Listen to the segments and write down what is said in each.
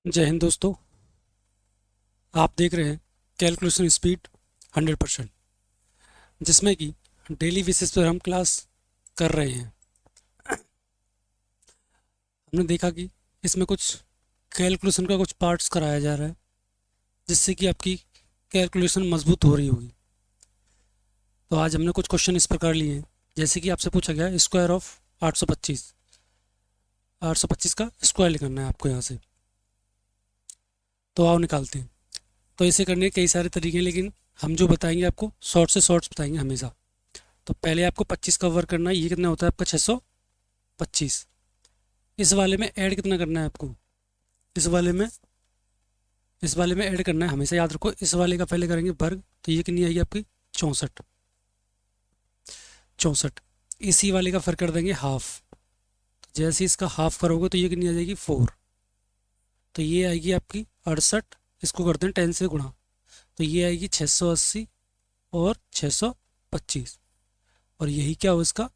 जय हिंद दोस्तों। आप देख रहे हैं कैलकुलेशन स्पीड 100%, जिसमें कि डेली बेसिस पर हम क्लास कर रहे हैं। हमने देखा कि इसमें कुछ कैलकुलेशन का कुछ पार्ट्स कराया जा रहा है, जिससे कि आपकी कैलकुलेशन मजबूत हो रही होगी। तो आज हमने कुछ क्वेश्चन इस प्रकार लिए हैं, जैसे कि आपसे पूछा गया स्क्वायर ऑफ 825। 825 का स्क्वायर निकालना है आपको यहाँ से। तो आओ निकालते हैं। तो इसे करने के कई सारे तरीके हैं, लेकिन हम जो बताएंगे आपको शॉर्ट से शॉर्ट्स बताएंगे हमेशा। तो पहले आपको 25 का वर्क करना है। ये कितना होता है आपका 625। इस वाले में ऐड कितना करना है आपको, इस वाले में ऐड करना है। हमेशा याद रखो, इस वाले का पहले करेंगे वर्ग, तो ये कितनी आएगी आपकी 64। 64। इसी वाले का फर्क कर देंगे हाफ, तो जैसे इसका हाफ करोगे तो ये कितनी आ जाएगी 4। तो ये आएगी आपकी 68। इसको करते हैं 10 से गुणा, तो ये आएगी 680 और 625। और यही क्या हो इसका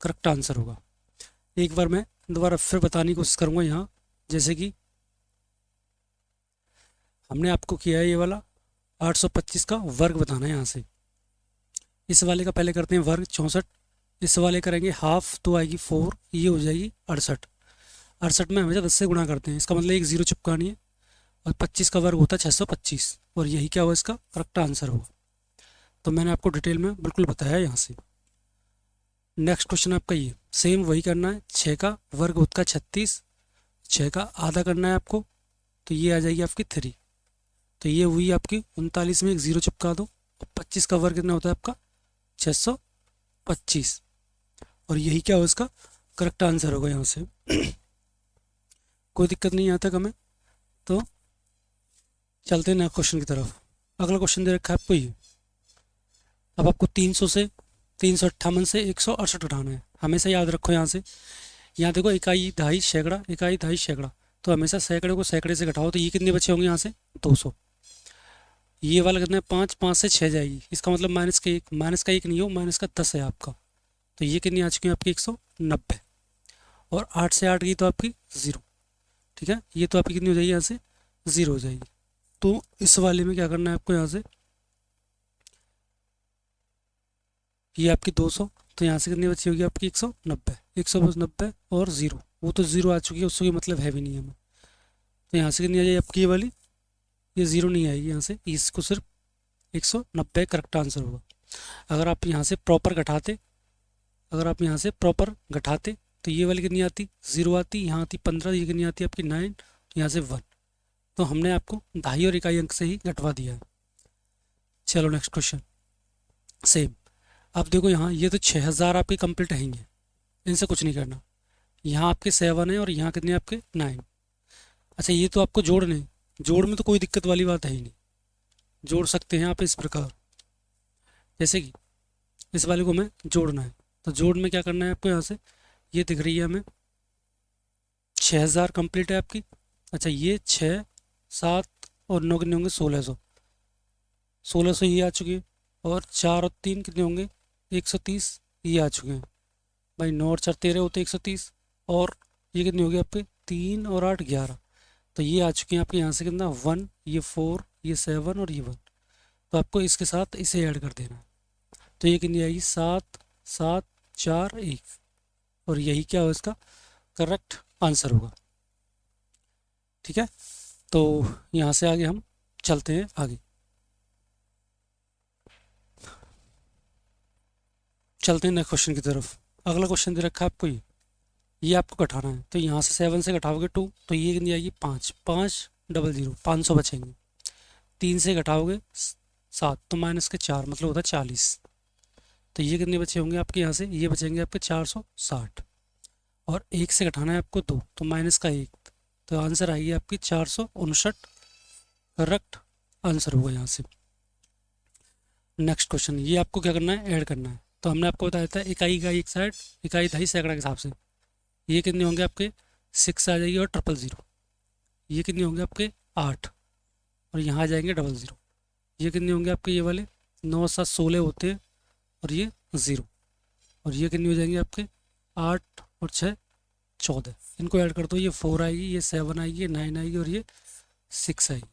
करेक्ट आंसर होगा। एक बार मैं दोबारा फिर बताने की कोशिश करूँगा यहाँ। जैसे कि हमने आपको किया है ये वाला 825 का वर्ग बताना है यहाँ से। इस वाले का पहले करते हैं वर्ग 64। इस वाले करेंगे हाफ, तो आएगी 4, ये हो जाएगी 68। 68 में हमेशा 10 से गुणा करते हैं, इसका मतलब एक जीरो चिपकानी है। और 25 का वर्ग होता है 625, और यही क्या होगा इसका करेक्ट आंसर होगा। तो मैंने आपको डिटेल में बिल्कुल बताया है यहाँ से। नेक्स्ट क्वेश्चन आपका ये सेम वही करना है। 6 का वर्ग होता है 36, 6 का आधा करना है आपको, तो ये आ जाएगी आपकी 3। तो ये हुई आपकी 39 में एक जीरो चिपका दो। और 25 का वर्ग कितना होता है आपका 625, और यही क्या हो इसका करेक्ट आंसर होगा यहाँ से। कोई दिक्कत नहीं आता हमें। तो चलते हैं नेक्स्ट क्वेश्चन की तरफ। अगला क्वेश्चन दे रखा है आपको ये। अब आपको 358 से 168 उठाना है। हमेशा याद रखो यहाँ से, यहाँ देखो इकाई दहाई सैकड़ा, इकाई दहाई सैकड़ा। तो हमेशा सैकड़े को सैकड़े से घटाओ, तो ये कितने बचे होंगे यहाँ से 200। ये वाला कितना है 5, 5 से 6 जाएगी, इसका मतलब माइनस का एक, माइनस का एक नहीं हो, माइनस का 10 है आपका। तो ये कितनी आ चुकी है आपकी 190। और 8 से 8 गई तो आपकी 0। ठीक है, ये तो आपकी कितनी हो जाएगी यहाँ से 0 हो जाएगी। तो इस वाले में क्या करना है आपको यहाँ से, ये आपकी 200, तो यहाँ से कितनी बची होगी आपकी 190। 190 और 0, वो तो 0 आ चुकी है, उससे कोई मतलब है भी नहीं हमें। तो यहाँ से कितनी आ जाएगी आपकी ये वाली, ये 0 नहीं आएगी यहाँ से, इसको सिर्फ 190 करेक्ट आंसर होगा। अगर आप यहाँ से प्रॉपर घटाते, अगर आप यहाँ से प्रॉपर घटाते तो ये वाली कितनी आती 0 आती, यहाँ आती 15, ये कितनी आती आपकी 9, यहाँ से 1। तो हमने आपको दहाई और इकाई अंक से ही घटवा दिया है। चलो नेक्स्ट क्वेश्चन सेम। अब देखो यहाँ ये तो 6000 आपके कंप्लीट रहेंगे, इनसे कुछ नहीं करना। यहाँ आपके 7 है और यहाँ कितने आपके 9। अच्छा ये तो आपको जोड़ने, जोड़ में तो कोई दिक्कत वाली बात है ही नहीं, जोड़ सकते हैं आप इस प्रकार। जैसे कि इस वाले को हमें जोड़ना है, तो जोड़ में क्या करना है आपको, यहाँ से ये दिख रही है हमें 6000 कंप्लीट है आपकी। अच्छा ये 6, 7 और 9 कितने होंगे 1600। 1600 ये आ चुकी है, और 4 और 3 कितने होंगे 130, ये आ चुके हैं भाई। 9 और 4 13 होते 130, और ये कितनी होगी आपके 3 और 8 11। तो ये आ चुके हैं आपके यहाँ से कितना 1, ये 4, ये 7 और ये 1। तो आपको इसके साथ इसे ऐड कर देना है। तो ये कितनी आएगी 7, 7, 4, 1, और यही क्या हो इसका करेक्ट आंसर होगा। ठीक है, तो यहाँ से आगे हम चलते हैं आगे। चलते हैं नेक्स्ट क्वेश्चन की तरफ। अगला क्वेश्चन दे रखा है आपको ये आपको घटाना है। तो यहाँ से 7 से घटाओगे 2, तो ये कितनी आएगी 5, 5 डबल 0, 500 बचेंगे। 3 से घटाओगे 7, तो माइनस के 4, मतलब होता है 40। तो ये कितने बचे होंगे आपके यहाँ से, ये बचेंगे आपके 460। और 1 से घटाना है आपको 2, तो माइनस का 1, तो आंसर आएगी आपकी 459। करेक्ट आंसर होगा यहाँ से। नेक्स्ट क्वेश्चन, ये आपको क्या करना है ऐड करना है। तो हमने आपको बताया था इकाई का एक साइड, इकाई दहाई सैकड़ा के हिसाब से। ये कितने होंगे आपके 6 आ जाएगी, और 000। ये कितने होंगे आपके 8, और यहाँ आ जाएंगे 00। ये कितने होंगे आपके ये वाले 9, 7, 16 होते हैं, और ये 0। और ये कितने हो जाएंगे आपके 8 और 6 14, इनको ऐड कर दो, ये 4 आएगी, ये 7 आएगी, ये 9 आएगी और ये 6 आएगी।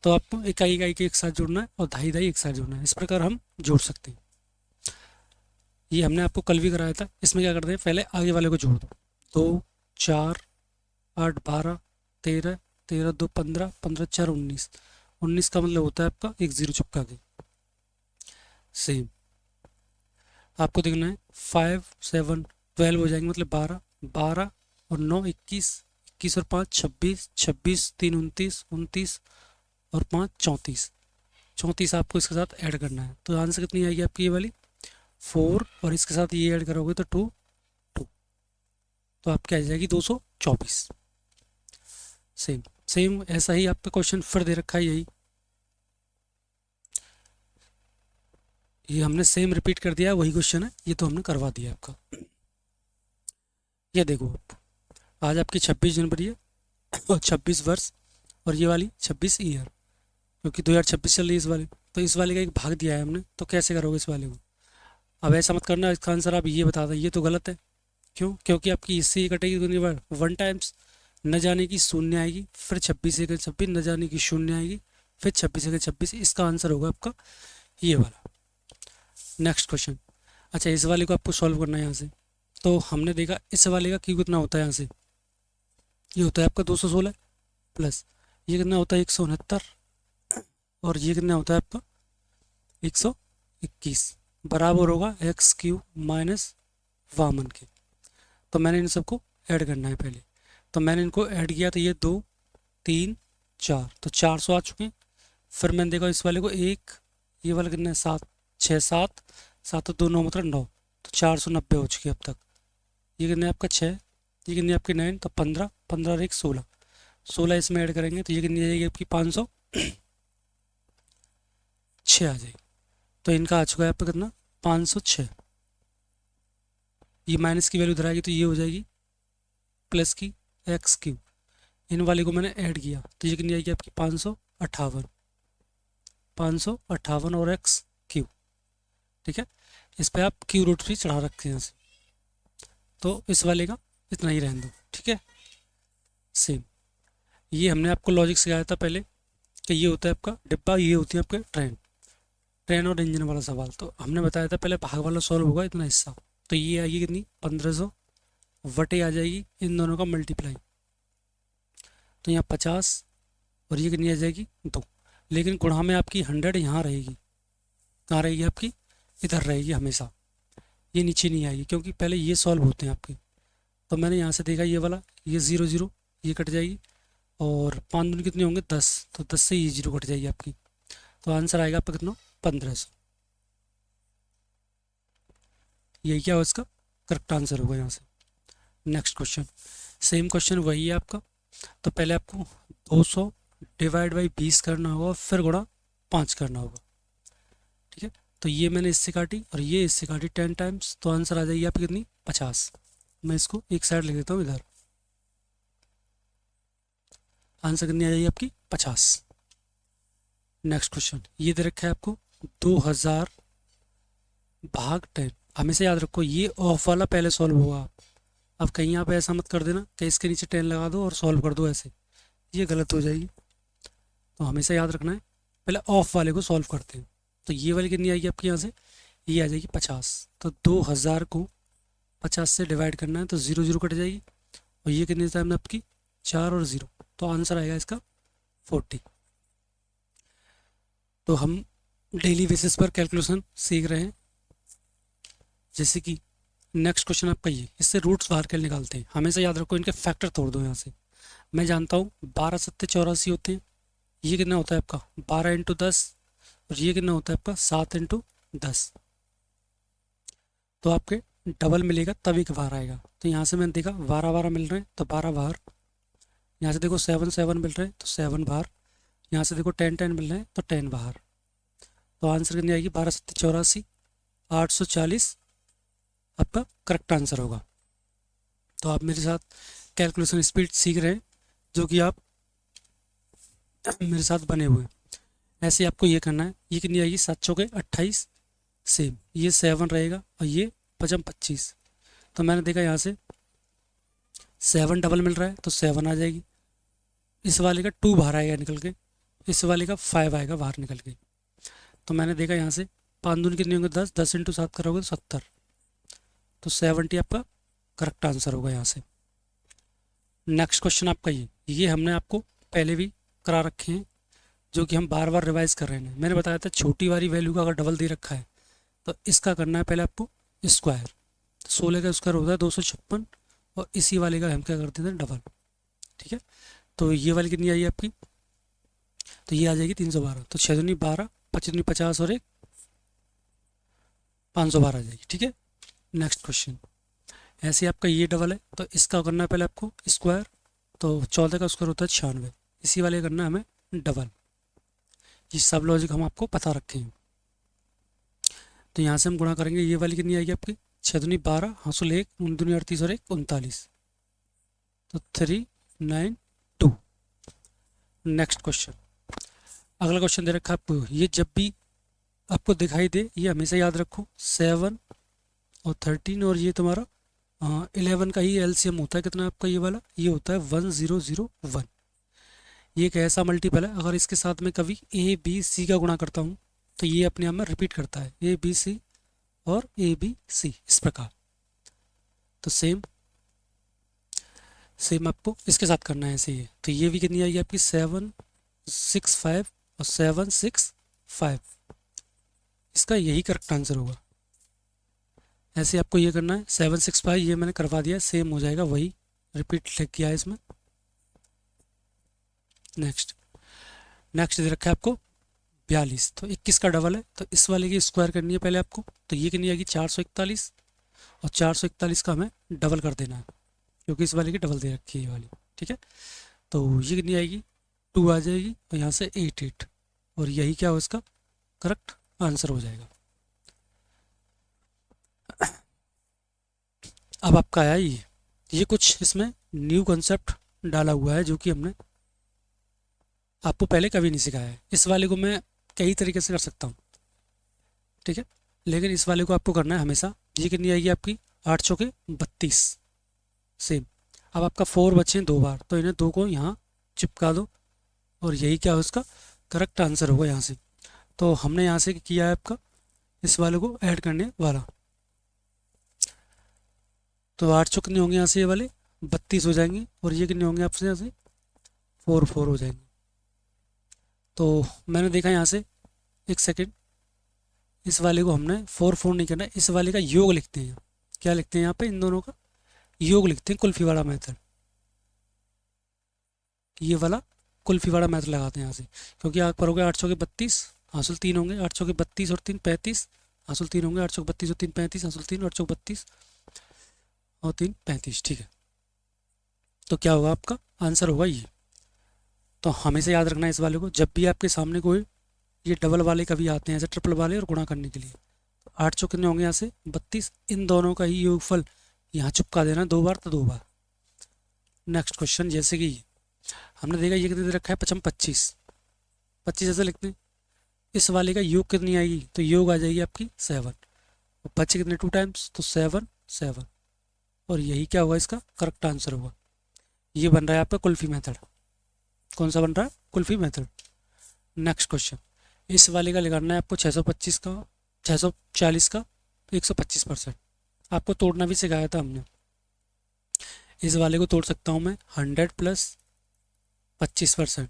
तो आपको इकाई इकाई के एक साथ जोड़ना है और धाई धाई एक साथ जोड़ना है। इस प्रकार हम जोड़ सकते हैं। ये हमने आपको कल भी कराया था। इसमें क्या करते हैं, पहले आगे वाले को जोड़ दो। 2 4 8 12 13 13 2 15 15 4 19, 19 का मतलब होता है आपका एक जीरो चिपका के। सेम आपको देखना है 5 7 12 हो जाएंगे, मतलब 12 12 और 9 21, 21 और 5 26, 26 3 29, 29 और 5 34, 34 आपको इसके साथ ऐड करना है। तो आंसर कितनी आएगी आपकी, ये वाली 4, और इसके साथ ये ऐड करोगे तो 2 2, तो आपकी आ जाएगी 224। सेम सेम ऐसा ही आपका क्वेश्चन फिर दे रखा है यही, ये हमने सेम रिपीट कर दिया है, वही क्वेश्चन है ये, तो हमने करवा दिया आपका। ये देखो आज आपकी 26 जनवरी है और 26 वर्ष, और ये वाली 26 ईयर, क्योंकि 2026 चल रही है इस वाले। तो इस वाले का एक भाग दिया है हमने, तो कैसे करोगे इस वाले को। अब ऐसा मत करना इसका आंसर आप ये बता दें, ये तो गलत है। क्यों, क्योंकि आपकी इससे ये कटेगी दूनी बार 1 टाइम्स, न जाने की शून्य आएगी, फिर 26 से 26 न जाने की शून्य आएगी, फिर 26 से 26। इसका आंसर होगा आपका ये वाला। Next question. अच्छा इस वाले को आपको सॉल्व करना है यहाँ से। तो हमने देखा इस वाले का क्यू कितना होता है, यहाँ से ये होता है आपका 216 प्लस ये कितना होता है 169, और ये कितना होता है आपका 121, बराबर होगा एक्स क्यू माइनस वामन के। तो मैंने इन सबको ऐड करना है पहले। तो मैंने इनको ऐड किया, तो ये 2 3 4, तो 400 आ चुके हैं। फिर मैंने देखा इस वाले को एक, ये वाला कितना है 7 6 7 7 2 9 मतलब 9, तो 490 हो चुकी है अब तक। ये कितने आपका 6, ये कितनी आपकी 9, तो 15 15 और 1 16, 16 इसमें ऐड करेंगे तो ये कितनी आ जाएगी आपकी 506 आ जाएगी। तो इनका आ चुका है आपका कितना 506। ये माइनस की वैल्यू इधर आएगी तो ये हो जाएगी प्लस की एक्स क्यू। इन वाले को मैंने ऐड किया तो ये कितनी आएगी आपकी 558, 558 और एक्स क्यू। ठीक है, इस पर आप क्यू रूट भी चढ़ा रखते हैं यहाँ से, तो इस वाले का इतना ही रहने दो। ठीक है, सेम ये हमने आपको लॉजिक सिखाया था पहले कि ये होता है आपका डिब्बा, ये होती है आपके ट्रेन, ट्रेन और इंजन वाला सवाल। तो हमने बताया था पहले भाग वाला सॉल्व होगा इतना हिस्सा, तो ये आएगी कितनी 1500 वटे आ जाएगी इन दोनों का मल्टीप्लाई, तो यहाँ 50 और ये कितनी आ जाएगी 2। लेकिन गुणा में आपकी 100 यहाँ रहेगी, कहाँ रहेगी आपकी, इधर रहेगी हमेशा, ये नीचे नहीं आएगी क्योंकि पहले ये सॉल्व होते हैं आपके। तो मैंने यहाँ से देखा ये वाला, ये 0 0 ये कट जाएगी, और 5 दूनी कितने होंगे 10, तो 10 से ये 0 कट जाएगी आपकी। तो आंसर आएगा आपका कितना 1500। यही क्या हो इसका करेक्ट आंसर होगा यहाँ से। नेक्स्ट क्वेश्चन, सेम क्वेश्चन वही है आपका। तो पहले आपको 200 डिवाइड बाई 20 करना होगा, फिर गुणा 5 करना होगा। ठीक है, तो ये मैंने इससे काटी और ये इससे काटी 10 टाइम्स, तो आंसर आ जाएगी आपकी कितनी 50। मैं इसको एक साइड लिख देता हूँ इधर, आंसर कितनी आ जाएगी आपकी 50। नेक्स्ट क्वेश्चन ये दे रखा है आपको 2000 भाग 10। हमेशा याद रखो ये ऑफ वाला पहले सॉल्व होगा। अब कहीं यहाँ पे ऐसा मत कर देना कि इसके नीचे 10 लगा दो और सॉल्व कर दो, ऐसे ये गलत हो जाएगी। तो हमेशा याद रखना है पहले ऑफ वाले को सॉल्व करते हैं। तो ये वाली कितनी आएगी आपकी यहाँ से, ये आ जाएगी 50। तो 2000 को 50 से डिवाइड करना है तो 0 0 कट जाएगी, और ये कितनी टाइम में आपकी 4 और 0, तो आंसर आएगा इसका 40। तो हम डेली बेसिस पर कैलकुलेशन सीख रहे हैं। जैसे कि नेक्स्ट क्वेश्चन आपका ये, इससे रूट्स बाहर के निकालते हैं। हमेशा याद रखो इनके फैक्टर तोड़ दो यहाँ से। मैं जानता हूँ 12 7 84 होते हैं, ये कितना होता है आपका 12 इंटू 10, और ये कितना होता है आपका 7 इंटू 10। तो आपके डबल मिलेगा तभी के बाहर आएगा। तो यहाँ से मैंने देखा 12 12 मिल रहे हैं तो 12 बाहर, यहाँ से देखो 7 7 मिल रहे हैं तो 7 बाहर, यहाँ से देखो 10 10 मिल रहे हैं तो 10 बाहर। तो आंसर कितनी आएगी 12 7 84, 840 आपका करेक्ट आंसर होगा। तो आप मेरे साथ कैलकुलेशन स्पीड सीख रहे हैं, जो कि आप मेरे साथ बने हुए हैं। ऐसे आपको ये करना है। ये कितनी आएगी 7 चौके 28, सेम ये 7 रहेगा और ये 5 25। तो मैंने देखा यहाँ से 7 डबल मिल रहा है तो 7 आ जाएगी, इस वाले का 2 बाहर आएगा निकल के, इस वाले का 5 आएगा बाहर निकल के। तो मैंने देखा यहाँ से 5 दूनी कितने होंगे 10, 10 इंटू 7 करोगे तो 70, तो 70 आपका करेक्ट आंसर होगा यहाँ से। नेक्स्ट क्वेश्चन आपका ये हमने आपको पहले भी करा रखे हैं, जो कि हम बार बार रिवाइज कर रहे हैं। मैंने बताया था छोटी वाली वैल्यू का अगर डबल दे रखा है तो इसका करना है पहले आपको स्क्वायर। 16 का स्क्वायर होता है 256, और इसी वाले का हम क्या करते थे डबल। ठीक है, तो ये वाली कितनी आई आपकी, तो ये आ जाएगी 312, तो 6 दूनी 12, 5 दूनी 50 और 1 512 आ जाएगी। ठीक है, नेक्स्ट क्वेश्चन ऐसे आपका ये डबल है तो इसका करना है पहले आपको स्क्वायर, तो 14 का स्क्वायर होता है 96, इसी वाले करना है हमें डबल। ये सब लॉजिक हम आपको पता रखे हैं। तो यहाँ से हम गुणा करेंगे, ये वाली कितनी आएगी आपकी 6 दूनी 12, हासिल 1, 9 दूनी 38 और 1 39, तो 392। नेक्स्ट क्वेश्चन, अगला क्वेश्चन दे रखा है आपको, ये जब भी आपको दिखाई दे ये हमेशा याद रखो 7 और 13 और ये तुम्हारा 11 का ही एलसीएम होता है कितना आपका, ये वाला ये होता है 1001। ये एक ऐसा मल्टीपल है, अगर इसके साथ में कभी ए बी सी का गुणा करता हूँ तो ये अपने आप में रिपीट करता है, ए बी सी और ए बी सी इस प्रकार। तो सेम आपको इसके साथ करना है ऐसे ही। तो ये भी कितनी आएगी आपकी 765 और 765, इसका यही करेक्ट आंसर होगा। ऐसे आपको ये करना है 765, ये मैंने करवा दिया, सेम हो जाएगा वही, रिपीट लिख किया है इसमें। नेक्स्ट दे रखा है आपको 42, तो 21 का डबल है तो इस वाले की स्क्वायर करनी है पहले आपको, तो ये कितनी आएगी 441, और 441 का हमें डबल कर देना है क्योंकि इस वाले की डबल दे रखी है ये वाली। ठीक है, तो ये कितनी आएगी 2 आ जाएगी, और यहाँ से 88, और यही क्या हो इसका करेक्ट आंसर हो जाएगा। अब आपका आया ये कुछ इसमें न्यू कॉन्सेप्ट डाला हुआ है जो कि हमने आपको पहले कभी नहीं सिखाया है। इस वाले को मैं कई तरीके से कर सकता हूँ, ठीक है, लेकिन इस वाले को आपको करना है हमेशा। ये कितनी आएगी आपकी 8 चौके 32, सेम। अब आपका 4 बचे हैं 2 बार, तो इन्हें 2 को यहाँ चिपका दो, और यही क्या हो इसका करेक्ट आंसर होगा यहाँ से। तो हमने यहाँ से किया है आपका इस वाले को ऐड करने वाला, तो 8 चौक कितने होंगे यहाँ से, ये वाले 32 हो जाएंगे, और ये कितने होंगे आपसे यहाँ से 4 हो जाएंगे। तो मैंने देखा यहाँ से, एक सेकेंड, इस वाले को हमने 4 नहीं करना है, इस वाले का योग लिखते हैं। क्या लिखते हैं यहाँ पे, इन दोनों का योग लिखते हैं, कुल्फी वाला मेथड। ये वाला कुल्फी वाला मेथड लगाते हैं यहाँ से, क्योंकि आप करोगे 8 चौके 32, हासिल 3 होंगे, 8 चौके 32 और 3 35, हासिल 3 होंगे, 8 चौके 32 और 3 35, हासिल 3, 8 चौके 32 और 3 35। ठीक है, तो क्या होगा आपका आंसर होगा ये। तो हमेशा याद रखना है इस वाले को, जब भी आपके सामने कोई ये डबल वाले कभी आते हैं ऐसे ट्रिपल वाले और गुणा करने के लिए, तो 8 चौके कितने होंगे यहाँ से 32, इन दोनों का ही योगफल यहाँ चिपका देना 2 बार, तो 2 बार। नेक्स्ट क्वेश्चन, जैसे कि हमने देखा ये कितने दे रखा है 25, 25 ऐसे लिखते हैं, इस वाले का योग कितनी आएगी, तो योग आ जाएगी आपकी 7, और बच्चे कितने 2 टाइम्स, तो 7 7, और यही क्या होगा इसका करेक्ट आंसर होगा। ये बन रहा है आपका कुल्फी मेथड। कौन सा बन रहा है, कुल्फी मेथड। नेक्स्ट क्वेश्चन, इस वाले का लगाना है आपको 625 का 640 का 125%। आपको तोड़ना भी सिखाया था हमने। इस वाले को तोड़ सकता हूँ मैं 100 प्लस 25%,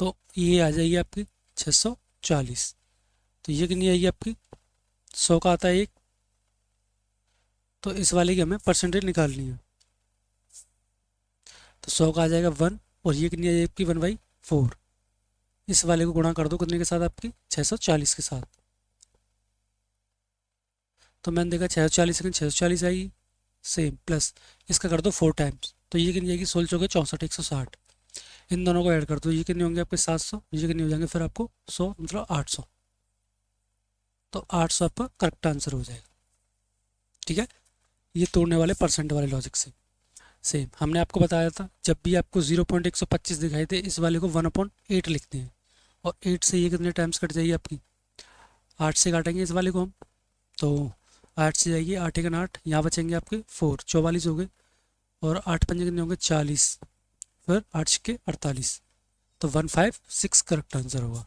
तो ये आ जाएगी आपकी 640। तो ये कितनी आएगी आपकी 100 का आता है 1, तो इस वाले की हमें परसेंटेज निकालनी है, तो 100 का आ जाएगा 1, और ये कितनी आ जाएगी आपकी 1/4। इस वाले को गुणा कर दो कितने के साथ, आपकी 640 के साथ। तो मैंने देखा 640 सेकंड 640 आएगी, सेम, प्लस इसका कर दो 4 टाइम्स, तो ये कितनी आएगी 16 चौके 64 160। इन दोनों को ऐड कर दो, ये कितने होंगे आपके 700, ये कितने हो जाएंगे फिर आपको 100, मतलब 800। तो 800 आपका करेक्ट आंसर हो जाएगा। ठीक है, ये तोड़ने वाले परसेंट वाले लॉजिक से सेम हमने आपको बताया था, जब भी आपको 0.125 दिखाई दे इस वाले को 1/8 लिखते हैं, और 8 से ये कितने टाइम्स कट जाएगी आपकी 8 से काटेंगे इस वाले को हम, तो 8 से जाएगी 8 1 8, यहाँ बचेंगे आपके 4, 44 हो गए, और 8 पंजे कितने होंगे 40, फिर 8 छक्के 48, तो 156 करेक्ट आंसर होगा।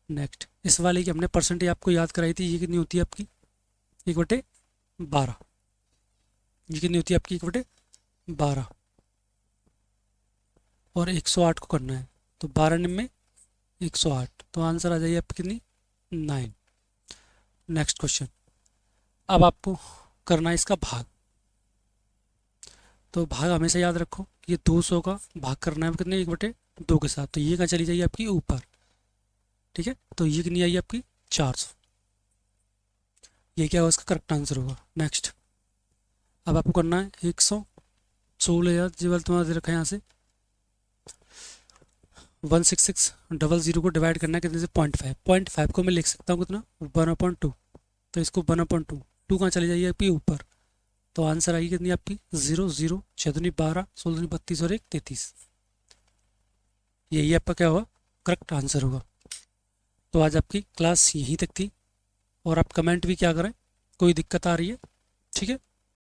नेक्स्ट इस वाले की हमने परसेंटेज आपको याद कराई थी, ये कितनी होती है आपकी 1/12, ये कितनी होती है आपकी 1/12, और 108 को करना है, तो 12 निम्न 108, तो आंसर आ जाइए आपकी कितनी 9। नेक्स्ट क्वेश्चन, अब आपको करना है इसका भाग। तो भाग हमेशा याद रखो, ये 200 का भाग करना है कितने 1/2 के साथ, तो ये कहाँ चली जाइए आपकी ऊपर, ठीक है, तो ये कितनी आई आपकी 400, ये क्या होगा इसका करेक्ट आंसर होगा। नेक्स्ट अब आपको करना है 116,000 जीवल तुम्हारा दे रखा है यहाँ से 16600 को डिवाइड करना है कितने से 0.5, 0.5 को मैं लिख सकता हूँ कितना 1/2, तो इसको 1/2, 2 कहाँ चली जाइए आपकी ऊपर, तो आंसर आएगी कितनी आपकी 0 0 6 दूनी 12 16 दूनी 32 और 1 33, यही आपका क्या होगा करेक्ट आंसर होगा। तो आज आपकी क्लास यहीं तक थी, और आप कमेंट भी क्या करें, कोई दिक्कत आ रही है, ठीक है।